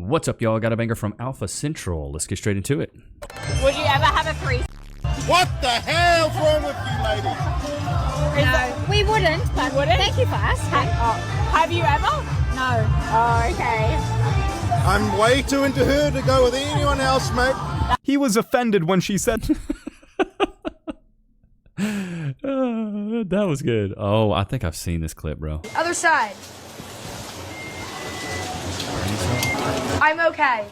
What's up, y'all? Got a banger from Alpha Central. Let's get straight into it. Would you ever have a threesome? What the hell's wrong with you, lady? No, we wouldn't, but thank you for asking. Have you ever? No. Oh, okay. I'm way too into her to go with anyone else, mate. He was offended when she said... That was good. Oh, I think I've seen this clip, bro. Other side. I'm okay.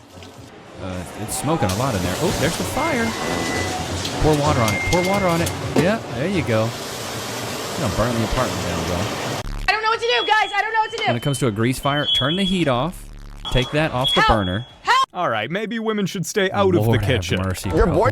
It's smoking a lot in there. Oh, there's the fire. Pour water on it. Pour water on it. Yeah, there you go. You're gonna burn the apartment down, bro. I don't know what to do, guys. I don't know what to do. When it comes to a grease fire, turn the heat off. Take that off the burner. Help! All right, maybe women should stay out of the kitchen. Have mercy, Your bro.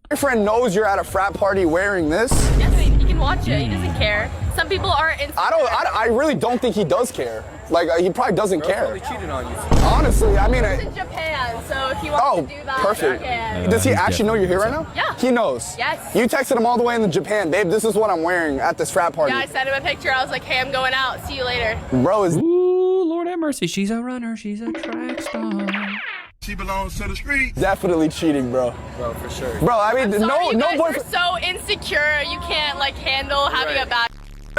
boyfriend knows you're at a frat party wearing this? Yes, I mean, he can watch it. He doesn't care. Some people are insecure. I really don't think he does care. Like, he probably doesn't care. Probably cheated on you. Honestly, I mean... He's in Japan, so if he wants to do that, perfect. he can. Does he actually know you're here right now? Yeah. He knows? Yes. You texted him all the way in Japan. Babe, this is what I'm wearing at this frat party. Yeah, I sent him a picture. I was like, hey, I'm going out. See you later. Bro is... Ooh, Lord have mercy. She's a runner. She's a track star. She belongs to the street. definitely cheating, bro. Bro, for sure. Bro, I mean, I'm sorry, no you guys boyfriend... are so insecure. You can't, like, handle having a bad...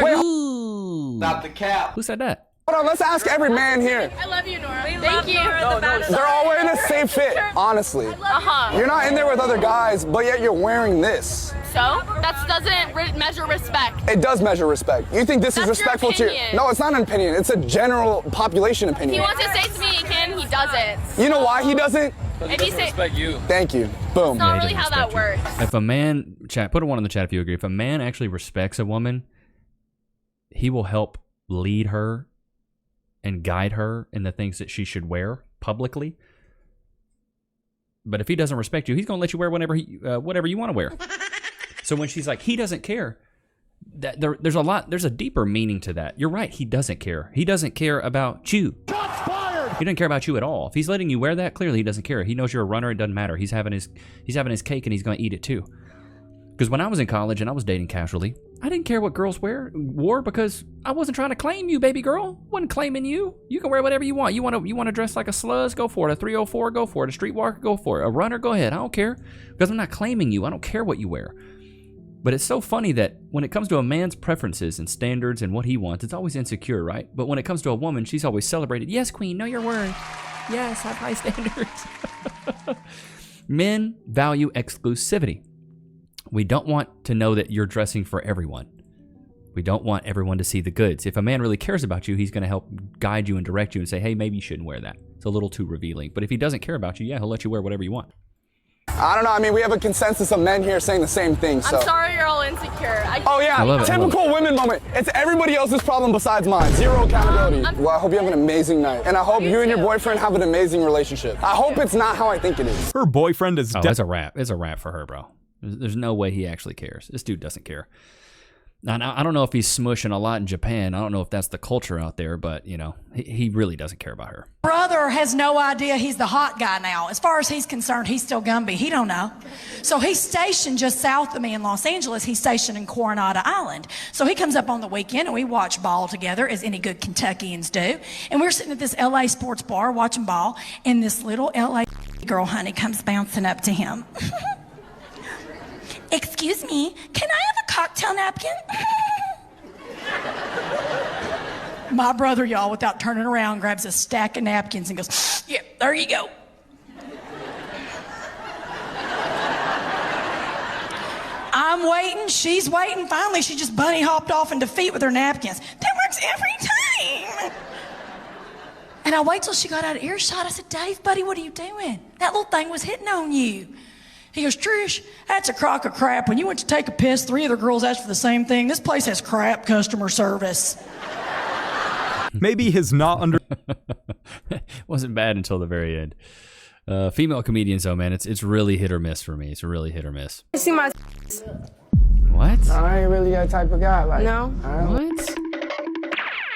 Wait, Ooh. Stop the cap. Who said that? hold on, let's ask every man here. I love you, Nora. Thank you. They're all wearing the same fit, honestly. Uh-huh. You're not in there with other guys, but yet you're wearing this. So? That doesn't measure respect. It does measure respect. You think this is That's your respectful to you? opinion. No, it's not an opinion. It's a general population He opinion. wants to say to me he can, he doesn't. You know why he doesn't? If he say... Respect you. Thank you. Boom. It's not he really doesn't how that respect works. If a man, chat, put a one in the chat if you agree. If a man actually respects a woman, he will help lead her and guide her in the things that she should wear publicly. But if he doesn't respect you, he's going to let you wear whatever you want to wear. So when she's like, he doesn't care, there's a deeper meaning to that. You're right, he doesn't care. He doesn't care about you. Shots fired! He doesn't care about you at all. If he's letting you wear that, clearly he doesn't care. He knows you're a runner, it doesn't matter. He's having his cake and he's going to eat it too. Because when I was in college and I was dating casually, I didn't care what girls wore because I wasn't trying to claim you, baby girl. Wasn't claiming you. You can wear whatever you want. You want to dress like a sluzz? Go for it. A 304? Go for it. A streetwalker? Go for it. A runner? Go ahead. I don't care. Because I'm not claiming you. I don't care what you wear. But it's so funny that when it comes to a man's preferences and standards and what he wants, it's always insecure, right? But when it comes to a woman, she's always celebrated. Yes, queen, know your worth. Yes, have high standards. Men value exclusivity. We don't want to know that you're dressing for everyone. We don't want everyone to see the goods. If a man really cares about you, he's going to help guide you and direct you and say, hey, maybe you shouldn't wear that. It's a little too revealing. But if he doesn't care about you, yeah, he'll let you wear whatever you want. I don't know. I mean, we have a consensus of men here saying the same thing. So. I'm sorry you're all insecure. Oh yeah, I love it. typical women moment. It's everybody else's problem besides mine. Zero accountability. Well, I hope you have an amazing night. And I hope you and your boyfriend have an amazing relationship. I hope it's not how I think it is. Her boyfriend is Oh, it's a wrap. It's a wrap for her, bro. There's no way he actually cares. This dude doesn't care. Now, I don't know if he's smushing a lot in Japan. I don't know if that's the culture out there, but, you know, he really doesn't care about her. Brother has no idea he's the hot guy now. As far as he's concerned, he's still Gumby. He don't know. So he's stationed just south of me in Los Angeles. He's stationed in Coronado Island. So he comes up on the weekend and we watch ball together, as any good Kentuckians do. And we're sitting at this LA sports bar watching ball, and this little LA girl, honey, comes bouncing up to him. Excuse me, can I have a cocktail napkin? My brother, y'all, without turning around, grabs a stack of napkins and goes, yeah, there you go. I'm waiting, she's waiting. Finally, she just bunny hopped off in defeat with her napkins. That works every time. And I wait till she got out of earshot. I said, Dave, buddy, what are you doing? That little thing was hitting on you. He goes, Trish, that's a crock of crap. When you went to take a piss, 3 other girls asked for the same thing. This place has crap customer service. Maybe his not under... Wasn't bad until the very end. Female comedians, though, man, it's really hit or miss for me. It's really hit or miss. You see my... What? I ain't really that type of guy. Like, No. What?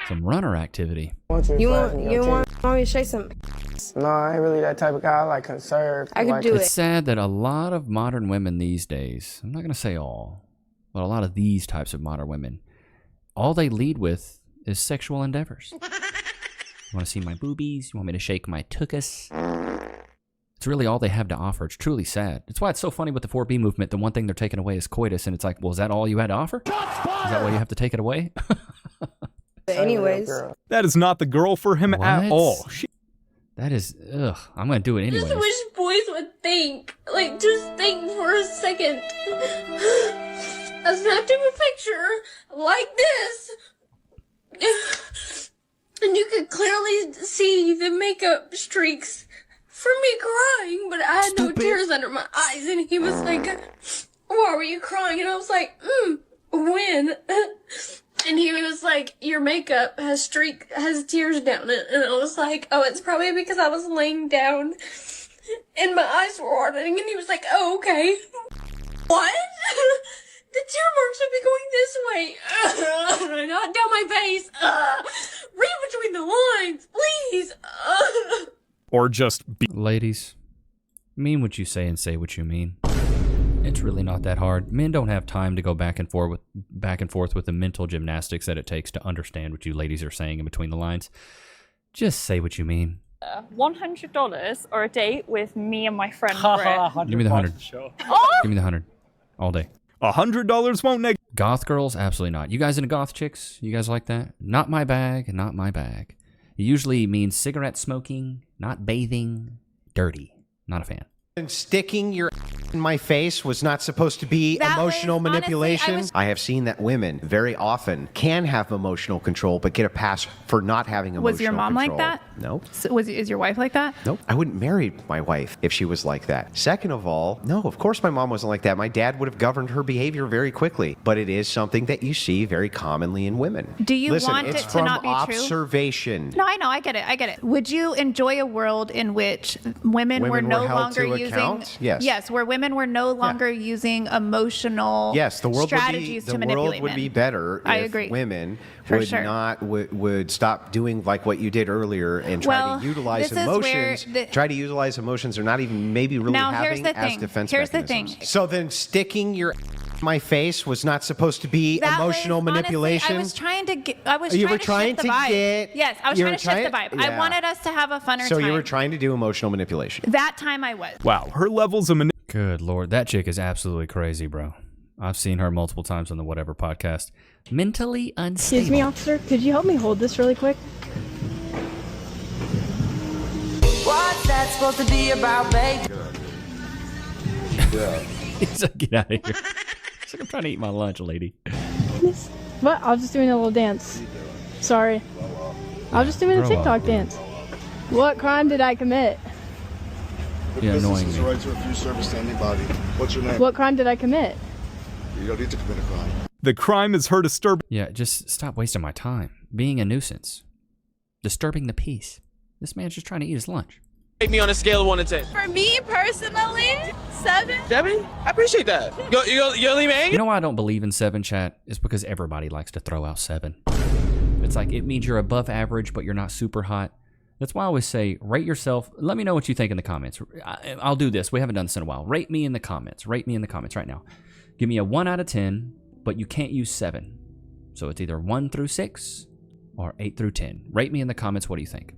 Some runner activity. You want me to show you some... No, I ain't really that type of guy. I like conserve. I could do It's it. sad that a lot of modern women these days, I'm not going to say all, but a lot of these types of modern women, all they lead with is sexual endeavors. You want to see my boobies? You want me to shake my tuchus? It's really all they have to offer. It's truly sad. That's why it's so funny with the 4B movement. The one thing they're taking away is coitus, and it's like, well, is that all you had to offer? Is that why you have to take it away? Anyways. That is not the girl for him at all. That is, ugh. I'm going to do it anyway. Just wish boys would think. Like, just think for a second. I snapped him a picture like this. And you could clearly see the makeup streaks from me crying, but I had no tears under my eyes. And he was like, why were you crying? And I was like, when? And he was like, your makeup has tears down it. And I was like, oh, it's probably because I was laying down and my eyes were watering. And he was like, oh, okay. What? The tear marks would be going this way. Not down my face. Read between the lines, please. Or just be. Ladies, mean what you say and say what you mean. It's really not that hard. Men don't have time to go back and forth with the mental gymnastics that it takes to understand what you ladies are saying in between the lines. Just say what you mean. $100 or a date with me and my friend Brett. Give me the 100. Oh! Give me the 100. All day. $100 won't negative. Goth girls? Absolutely not. You guys into goth chicks? You guys like that? Not my bag, not my bag. It usually means cigarette smoking, not bathing, dirty. Not a fan. And sticking your in my face was not supposed to be emotional manipulation. Honestly, I have seen that women very often can have emotional control, but get a pass for not having emotional control. Was your mom like that? No. So is your wife like that? Nope. I wouldn't marry my wife if she was like that. Second of all, no, of course my mom wasn't like that. My dad would have governed her behavior very quickly. But it is something that you see very commonly in women. Do you Listen, want it's it to from not be true? observation. No, I know. I get it. Would you enjoy a world in which women were no held longer to using... account? Yes. Yes, where women were no longer using emotional the world strategies to manipulate the world would men. be better I if agree. women For would sure. not would stop doing like what you did earlier and try to utilize this is where emotions. Try to utilize emotions or not even maybe really Now, here's having the as thing. defense Here's the mechanisms. thing. So then sticking your in my face was not supposed to be That emotional was, manipulation. Honestly, I was trying to get. I was You trying were to trying shift to the vibe. get- Yes, I was you trying were to shift the trying- vibe. I yeah. wanted us to have a funner So time. you were trying to do emotional manipulation. That time I was. Wow, her levels of Good Lord. That chick is absolutely crazy, bro. I've seen her multiple times on the Whatever podcast. Mentally unstable. Excuse me, officer. Could you help me hold this really quick? What's that supposed to be about, babe? He's like, get out of here. He's like, I'm trying to eat my lunch, lady. What? I was just doing a little dance. Sorry. I was just doing a Grow TikTok up. dance. What crime did I commit? Yeah, Business annoying is me. the right to refuse service to anybody. What's your name? What crime did I commit? You don't need to commit a crime. The crime is her disturbing. Yeah, just stop wasting my time. Being a nuisance. Disturbing the peace. This man's just trying to eat his lunch. Take me on a scale of 1 to 10. For me personally, 7. Debbie, I appreciate that. You leave me hanging? You know why I don't believe in 7, chat? It's because everybody likes to throw out 7. It's like, it means you're above average, but you're not super hot. That's why I always say, rate yourself. Let me know what you think in the comments. I'll do this. We haven't done this in a while. Rate me in the comments. Rate me in the comments right now. Give me a 1 out of 10, but you can't use 7. So it's either 1 through 6 or 8 through 10. Rate me in the comments. What do you think?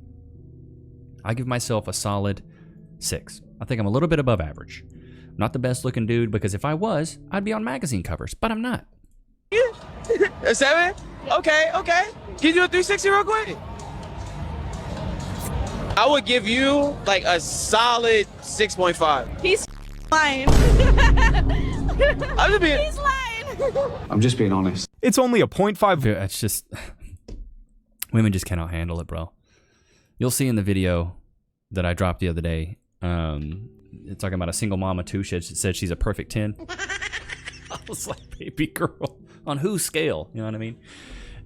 I give myself a solid 6. I think I'm a little bit above average. Not the best looking dude, because if I was, I'd be on magazine covers, but I'm not. A 7? Okay. Can you do a 360 real quick? I would give you like a solid 6.5. He's lying. I'm just being. He's lying. I'm just being honest. It's only a 0.5. Dude, it's just women just cannot handle it, bro. You'll see in the video that I dropped the other day. It's talking about a single mama too. She said she's a perfect 10. I was like, baby girl, on whose scale? You know what I mean?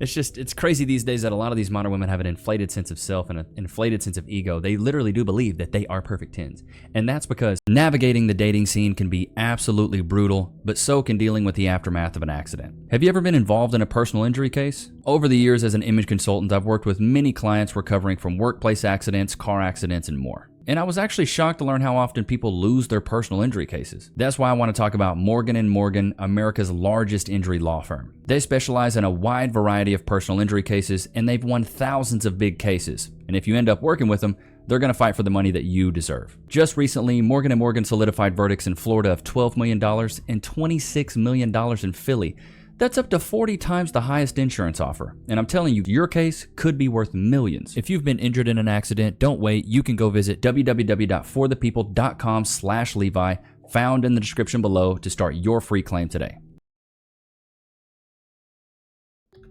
It's crazy these days that a lot of these modern women have an inflated sense of self and an inflated sense of ego. They literally do believe that they are perfect 10s. And that's because navigating the dating scene can be absolutely brutal, but so can dealing with the aftermath of an accident. Have you ever been involved in a personal injury case? Over the years as an image consultant, I've worked with many clients recovering from workplace accidents, car accidents, and more. And I was actually shocked to learn how often people lose their personal injury cases. That's why I want to talk about Morgan & Morgan, America's largest injury law firm. They specialize in a wide variety of personal injury cases, and they've won thousands of big cases. And if you end up working with them, they're going to fight for the money that you deserve. Just recently, Morgan & Morgan solidified verdicts in Florida of $12 million and $26 million in Philly. That's up to 40 times the highest insurance offer. And I'm telling you, your case could be worth millions. If you've been injured in an accident, don't wait. You can go visit www.forthepeople.com/Levi, found in the description below, to start your free claim today.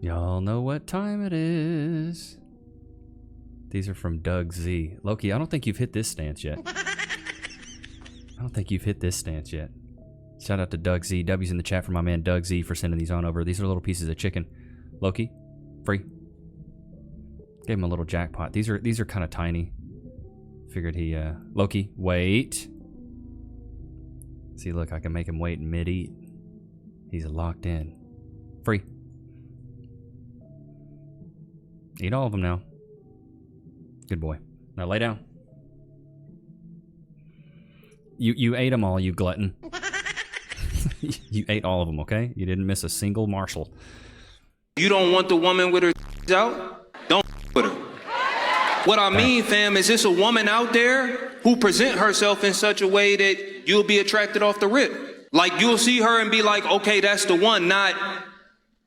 Y'all know what time it is. These are from Doug Z. Loki, I don't think you've hit this stance yet. Shout out to Doug Z. W's in the chat for my man Doug Z for sending these on over. These are little pieces of chicken. Loki, free. Gave him a little jackpot. These are kind of tiny. Figured he, Loki, wait. See, look, I can make him wait mid-eat. He's locked in. Free. Eat all of them now. Good boy. Now lay down. You ate them all, you glutton. You ate all of them, okay? You didn't miss a single morsel. You don't want the woman with her out? Don't with her. What I mean, fam, is this a woman out there who present herself in such a way that you'll be attracted off the rip? Like, you'll see her and be like, okay, that's the one, not,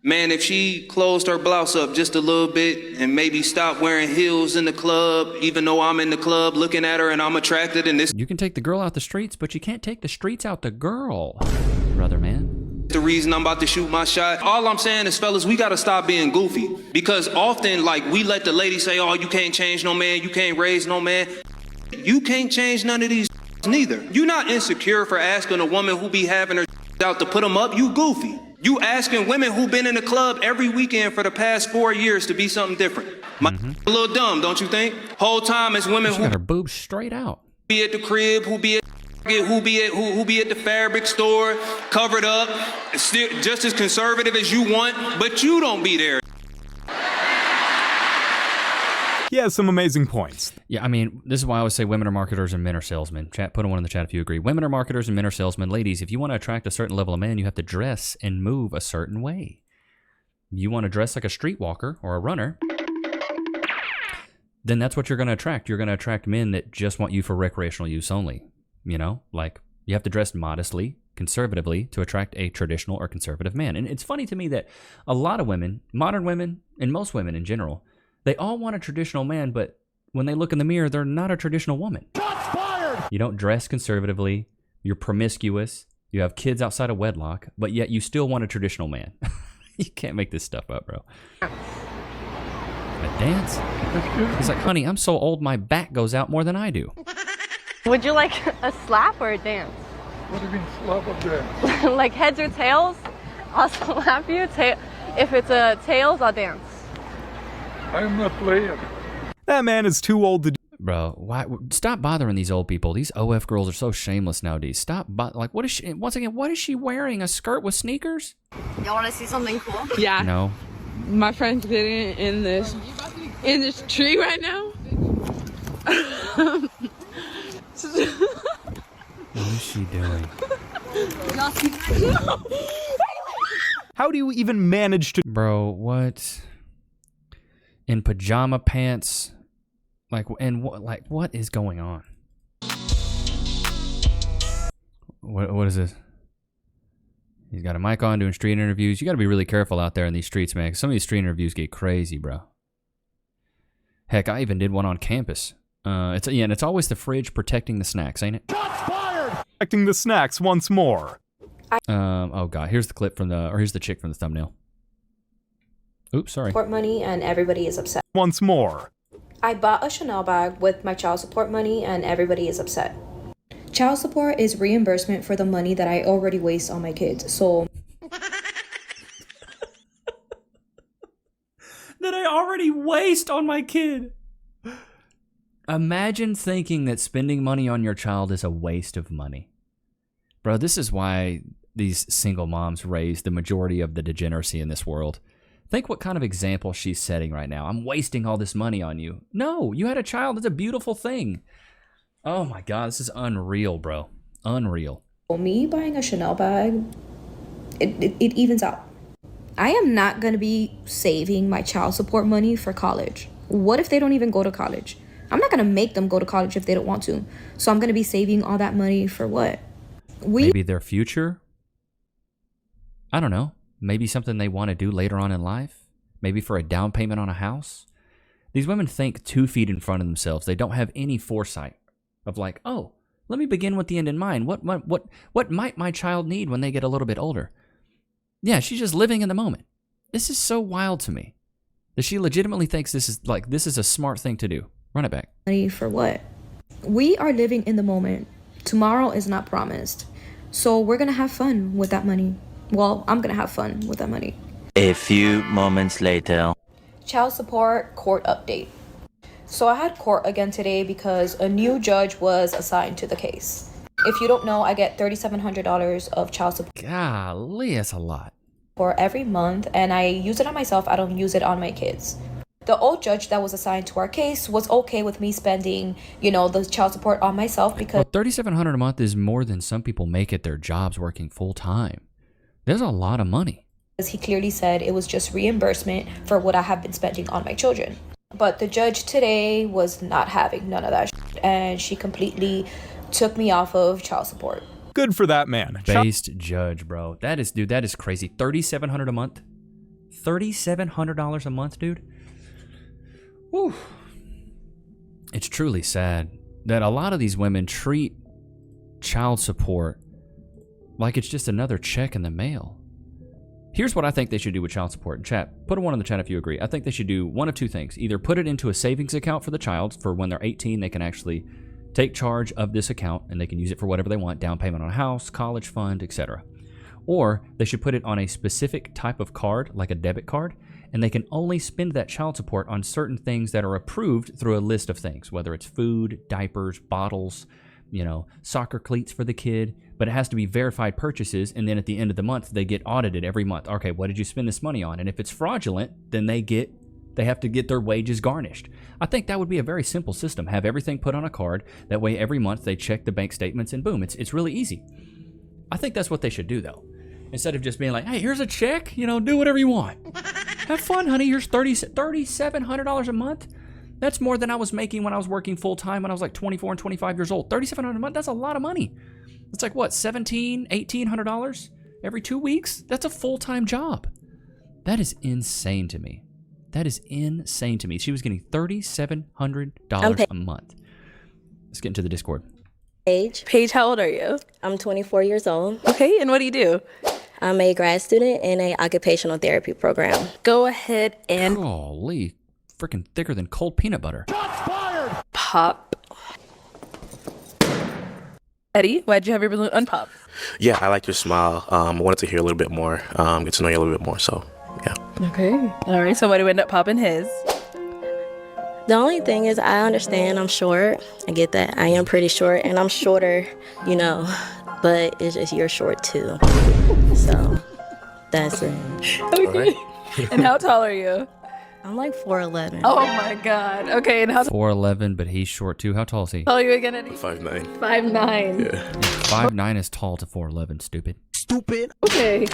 man, if she closed her blouse up just a little bit and maybe stopped wearing heels in the club, even though I'm in the club looking at her and I'm attracted and this. You can take the girl out the streets, but you can't take the streets out the girl, brother man. The reason I'm about to shoot my shot. All I'm saying is, fellas, we gotta stop being goofy. Because often, like, we let the lady say, oh, you can't change no man, you can't raise no man. You can't change none of these neither. You're not insecure for asking a woman who be having her out to put them up, you goofy. You asking women who been in the club every weekend for the past 4 years to be something different. A little dumb, don't you think? Whole time it's women She who got her boobs straight out. Be at the crib, who be at the fabric store, covered up, still just as conservative as you want, but you don't be there. He has some amazing points. Yeah, I mean, this is why I always say women are marketers and men are salesmen. Chat, put a one in the chat if you agree. Women are marketers and men are salesmen. Ladies, if you want to attract a certain level of man, you have to dress and move a certain way. You want to dress like a streetwalker or a runner, then that's what you're going to attract. You're going to attract men that just want you for recreational use only. You know, like, you have to dress modestly, conservatively, to attract a traditional or conservative man. And it's funny to me that a lot of women, modern women, and most women in general, they all want a traditional man, but when they look in the mirror, they're not a traditional woman. Shots fired! You don't dress conservatively, you're promiscuous, you have kids outside of wedlock, but yet you still want a traditional man. You can't make this stuff up, bro. A dance? He's like, honey, I'm so old my back goes out more than I do. Would you like a slap or a dance? What do you mean slap or dance? Like heads or tails? I'll slap you. If it's a tails, I'll dance. I'm not playing. That man is too old to do. Bro, why? Stop bothering these old people. These OF girls are so shameless nowadays. Stop, like, what is she, once again, what is she wearing? A skirt with sneakers? Y'all want to see something cool? Yeah. No. My friend's getting in this tree right now. What is she doing? How do you even manage to... Bro, what? In pajama pants? Like, and what is going on? What is this? He's got a mic on doing street interviews. You got to be really careful out there in these streets, man. Some of these street interviews get crazy, bro. Heck, I even did one on campus. And it's always the fridge protecting the snacks, ain't it? Shots fired! Protecting the snacks once more. Oh god, here's the clip here's the chick from the thumbnail. Oops, sorry. Support money and everybody is upset. Once more. I bought a Chanel bag with my child support money and everybody is upset. Child support is reimbursement for the money that I already waste on my kids, so... That I already waste on my kid. Imagine thinking that spending money on your child is a waste of money. Bro, this is why these single moms raise the majority of the degeneracy in this world. Think what kind of example she's setting right now. I'm wasting all this money on you. No, you had a child. It's a beautiful thing. Oh my God, this is unreal, bro. Unreal. Me buying a Chanel bag, it evens out. I am not going to be saving my child support money for college. What if they don't even go to college? I'm not going to make them go to college if they don't want to. So I'm going to be saving all that money for what? Maybe their future? I don't know. Maybe something they want to do later on in life? Maybe for a down payment on a house? These women think 2 feet in front of themselves. They don't have any foresight of like, oh, let me begin with the end in mind. What might my child need when they get a little bit older? Yeah, she's just living in the moment. This is so wild to me that she legitimately thinks this is a smart thing to do. Run it back. Money for what? We are living in the moment. Tomorrow is not promised. So we're going to have fun with that money. Well, I'm going to have fun with that money. A few moments later. Child support court update. So I had court again today because a new judge was assigned to the case. If you don't know, I get $3,700 of child support. Golly, that's a lot. For every month, and I use it on myself. I don't use it on my kids. The old judge that was assigned to our case was okay with me spending, the child support on myself because $3,700 a month is more than some people make at their jobs working full time. There's a lot of money. He clearly said it was just reimbursement for what I have been spending on my children. But the judge today was not having none of that shit, and she completely took me off of child support. Good for that man. Based judge, bro. That is crazy. $3,700 a month. $3,700 a month, dude. Whew. It's truly sad that a lot of these women treat child support like it's just another check in the mail. Here's what I think they should do with child support. Chat, put a 1 in the chat if you agree. I think they should do one of two things. Either put it into a savings account for the child, for when they're 18, they can actually take charge of this account and they can use it for whatever they want, down payment on a house, college fund, etc. Or they should put it on a specific type of card, like a debit card, and they can only spend that child support on certain things that are approved through a list of things, whether it's food, diapers, bottles, soccer cleats for the kid, but it has to be verified purchases, and then at the end of the month, they get audited every month. Okay, what did you spend this money on? And if it's fraudulent, then they have to get their wages garnished. I think that would be a very simple system. Have everything put on a card. That way, every month, they check the bank statements, and boom, it's really easy. I think that's what they should do, though. Instead of just being like, hey, here's a check, do whatever you want. Have fun, honey. Here's $3,700 a month. That's more than I was making when I was working full time when I was like 24 and 25 years old. $3,700 a month, that's a lot of money. It's like what, $1,700, $1,800 every 2 weeks? That's a full-time job. That is insane to me. That is insane to me. She was getting $3,700 a month. Let's get into the Discord. Paige, how old are you? I'm 24 years old. Okay, and what do you do? I'm a grad student in an occupational therapy program. Go ahead and... Golly, freaking thicker than cold peanut butter. Pop. Eddie, why'd you have your balloon unpop? Yeah, I like your smile. I wanted to hear a little bit more, get to know you a little bit more, so yeah. Okay. All right, so why do we end up popping his? The only thing is I understand I'm short. I get that. I am pretty short, and I'm shorter, but it's just you're short too. So that's it. Okay. Right. And how tall are you? I'm like 4'11". Oh my God. Okay, and how 4'11", but he's short too. How tall is he? How tall are you again, Eddie? 5'9". 5'9". Yeah. 5'9" is tall to 4'11", stupid. Stupid. Okay.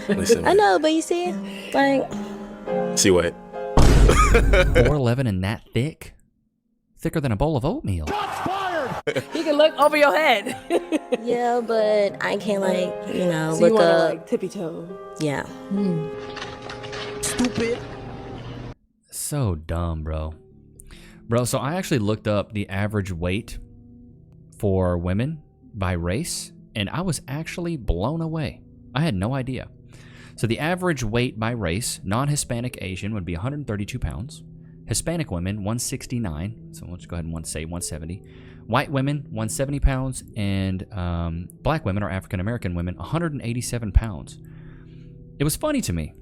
Listen, I know, but you see, like... See what? 4'11" and that thick? Thicker than a bowl of oatmeal. He can look over your head. Yeah, but I can't so look you wanna, up. Tippy toe. Yeah. Stupid. So dumb, bro. Bro, so I actually looked up the average weight for women by race, and I was actually blown away. I had no idea. So the average weight by race, non-Hispanic Asian, would be 132 pounds. Hispanic women, 169. So let's go ahead and say 170. White women, 170 pounds. And black women, or African American women, 187 pounds. It was funny to me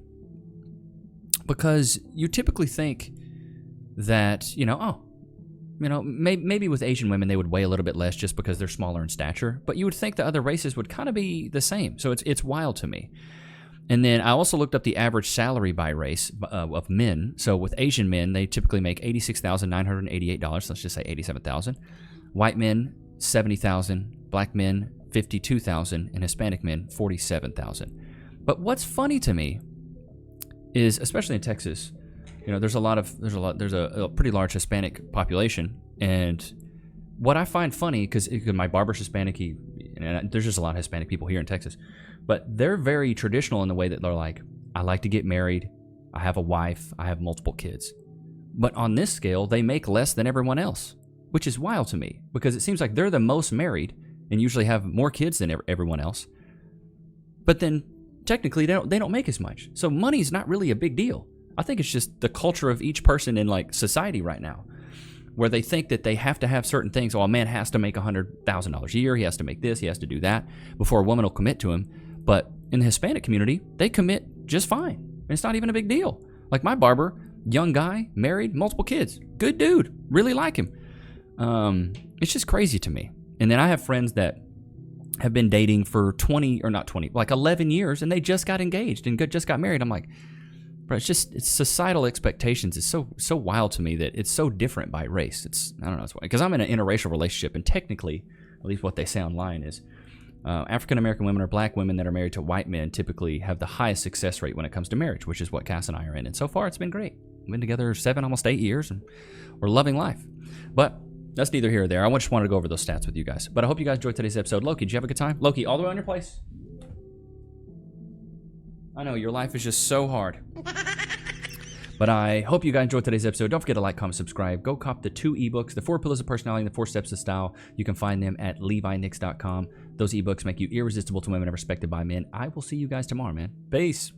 because you typically think that, maybe with Asian women they would weigh a little bit less just because they're smaller in stature, but you would think the other races would kind of be the same. So it's wild to me. And then I also looked up the average salary by race of men. So with Asian men, they typically make $86,988. Let's just say $87,000. White men, $70,000. Black men, $52,000. And Hispanic men, $47,000. But what's funny to me is, especially in Texas, there's a pretty large Hispanic population, and what I find funny, because my barber's Hispanic, and there's just a lot of Hispanic people here in Texas, but they're very traditional in the way that they're like, I like to get married, I have a wife, I have multiple kids. But on this scale, they make less than everyone else, which is wild to me, because it seems like they're the most married and usually have more kids than everyone else. But then technically they don't make as much. So money's not really a big deal. I think it's just the culture of each person in like society right now, where they think that they have to have certain things. Well, a man has to make $100,000 a year. He has to make this. He has to do that before a woman will commit to him. But in the Hispanic community, they commit just fine. It's not even a big deal. Like my barber, young guy, married, multiple kids, good dude, really like him. It's just crazy to me. And then I have friends that have been dating for 11 years, and they just got engaged and just got married. I'm like, bro, it's societal expectations. It's so wild to me that it's so different by race. I don't know, it's because I'm in an interracial relationship, and technically, at least what they say online is, African American women or black women that are married to white men typically have the highest success rate when it comes to marriage, which is what Cass and I are in. And so far, it's been great. We've been together 7, almost 8 years, and we're loving life. But that's neither here or there. I just wanted to go over those stats with you guys. But I hope you guys enjoyed today's episode. Loki, did you have a good time? Loki, all the way on your place? I know, your life is just so hard. But I hope you guys enjoyed today's episode. Don't forget to like, comment, subscribe. Go cop the 2 ebooks, The 4 Pillars of Personality and The 4 Steps to Style. You can find them at LeviNichs.com. Those ebooks make you irresistible to women and respected by men. I will see you guys tomorrow, man. Peace.